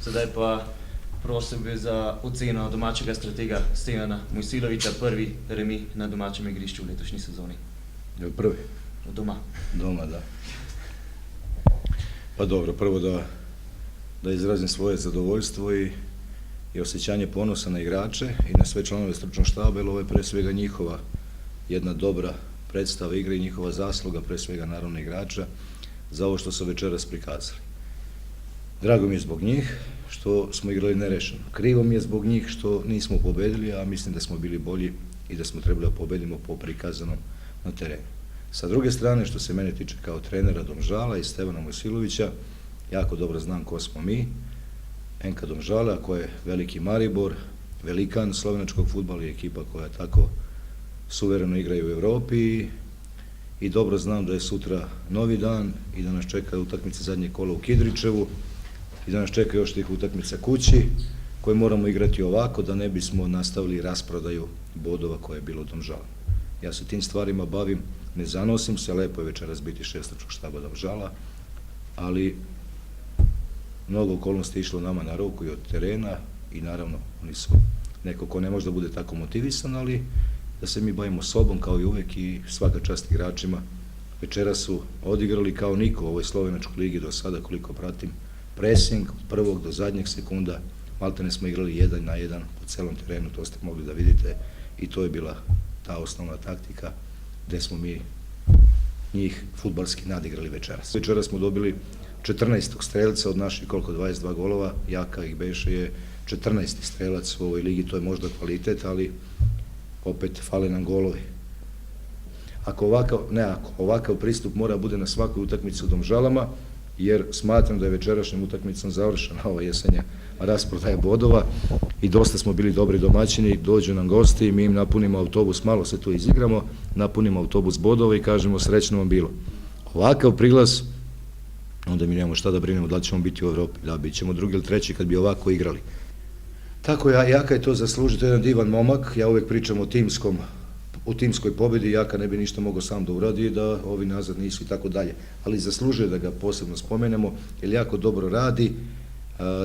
Sedaj pa prosim bi za oceno domačega stratega Stevana Mojsilovića, prvi remi na domačem igrišču v letošnji sezoni. Je prvi? Doma. Doma, da. Pa dobro, prvo da izrazim svoje zadovoljstvo i osjećanje ponosa na igrače i na sve članove stručnog štaba, jer ovo je pre svega njihova jedna dobra predstava igre i njihova zasluga, pre svega naravno igrača, za ovo što su večeras prikazali. Drago mi je zbog njih što smo igrali nerešeno. Krivo mi je zbog njih što nismo pobedili, a mislim da smo bili bolji i da smo trebali da pobedimo po prikazanom na terenu. Sa druge strane, što se mene tiče kao trenera Domžala i Stevana Mojsilovića, jako dobro znam ko smo mi. NK Domžala, koja je veliki Maribor, velikan slovenačkog fudbala i ekipa koja tako suvereno igra u Evropi i dobro znam da je sutra novi dan i da nas čeka utakmica zadnje kola u Kidričevu i da nas čeka još tih utakmica kući koje moramo igrati ovako da ne bismo nastavili rasprodaju bodova koje je bilo u Domžalu. Ja se tim stvarima bavim, ne zanosim se, lepo je večeras biti šef stručnog štaba Domžala, ali mnogo okolnosti je išlo nama na ruku i od terena i naravno oni su neko ko ne može da bude tako motivisan, ali da se mi bavimo sobom kao i uvek i svaka čast igračima. Večera su odigrali kao niko u ovoj slovenačkoj ligi do sada, koliko pratim, presing od prvog do zadnjeg sekunda, maltene smo igrali 1 na 1 po celom terenu, to ste mogli da vidite i to je bila ta osnovna taktika gde smo mi njih fudbalski nadigrali večeras. Večeras smo dobili 14. strelca od naših 22 golova, Jaka ih beše je 14. strelac u ovoj ligi, to je možda kvalitet, ali opet fale nam golovi. Ako ovakav pristup mora bude na svakoj utakmici u Domžalama, jer smatram da je večerašnjom utakmicom završena ova jesenja rasprodaja bodova i dosta smo bili dobri domaćini, dođu nam gosti i mi im napunimo autobus, malo se tu izigramo, napunimo autobus bodova i kažemo srećno vam bilo. Ovakav prilaz, onda mi nemamo šta da brinemo da li ćemo biti u Evropi, da bit ćemo drugi ili treći kad bi ovako igrali. Tako Jaka je to zaslužio, to je jedan divan momak, ja uvek pričam o timskoj pobedi, Jaka ne bi ništa mogao sam da uradi i da ovi nazad nisu i tako dalje, ali zaslužuje da ga posebno spomenemo, jer jako dobro radi,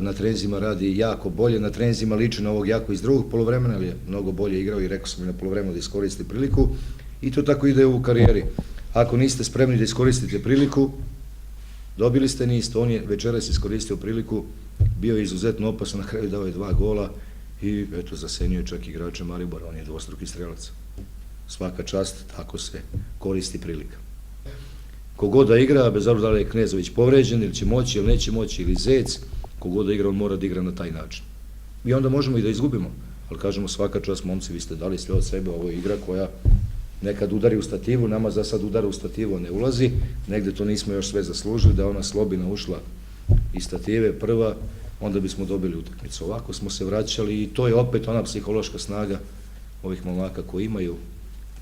na trenzima radi jako bolje, na trenzima liči na ovog Jako iz drugog polovremena, ali je mnogo bolje igrao i rekao sam i na polovremenu da iskoristi priliku i to tako ide u karijeri. Ako niste spremni da iskoristite priliku, dobili ste niste, on je večeras iskoristio priliku, bio je izuzetno opasan, na kraju dao je 2 gola i eto zasenio je čak igrača Maribora, on je dvostruki strelac. Svaka čast, tako se koristi prilika. Kogod da igra, bez obzira da li je Knezović povređen, ili će moći, ili neće moći, ili Zec, kogod da igra, on mora da igra na taj način. I onda možemo i da izgubimo, ali kažemo svaka čast, momci, vi ste dali sve od sebe, ovo je igra koja nekad udari u stativu, nama za sad udara u stativu ne ulazi, negde to nismo još sve zaslužili, da je ona Slobina ušla iz stative prva, onda bismo dobili utakmicu. Ovako smo se vraćali i to je opet ona psihološka snaga ovih momaka koji imaju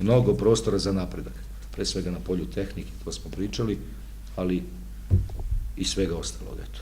mnogo prostora za napredak, pre svega na polju tehnike, to smo pričali, ali i svega ostalog, eto.